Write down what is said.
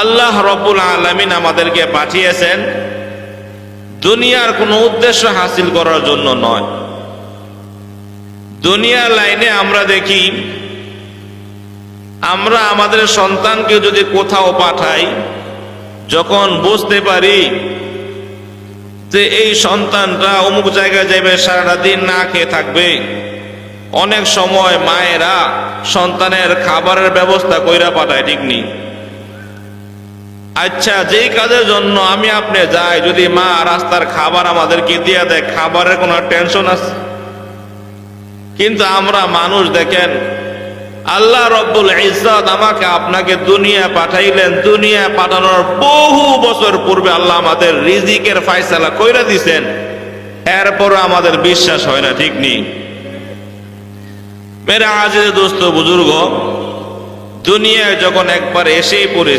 আল্লাহ রব্বুল আলামিন আমাদেরকে পাঠিয়েছেন দুনিয়ার কোনো উদ্দেশ্য হাসিল করার জন্য নয়। দুনিয়ার লাইনে আমরা দেখি, আমরা আমাদের সন্তানকে যদি কোথাও পাঠাই, যখন বুঝতে পারি যে এই সন্তানটা অমুক জায়গায় যাবে, সারাটা দিন না খেয়ে থাকবে, অনেক সময় মায়েরা সন্তানের খাবারের ব্যবস্থা কইরা পাঠায়, ঠিক নেই? আচ্ছা, যেই কাজের জন্য আমি আপনি যাই, যদি মা রাস্তার খাবার আমাদেরকে দিয়ে দেয়, খাবারের কোনো টেনশন আছে? কিন্তু আমরা মানুষ দেখেন, আল্লাহ রব্বুল ইজ্জত আমাকে আপনাকে দুনিয়া পাঠাইলেন, দুনিয়া পাঠানোর বহু বছর পূর্বে আল্লাহ আমাদের রিজিকের ফয়সালা কইরা দিছেন, এরপরও আমাদের বিশ্বাস হয় না, ঠিক নেই? মেরে আজিজ দোস্ত বুজুর্গ, দুনিয়ায় যখন একবার এসেই পড়ে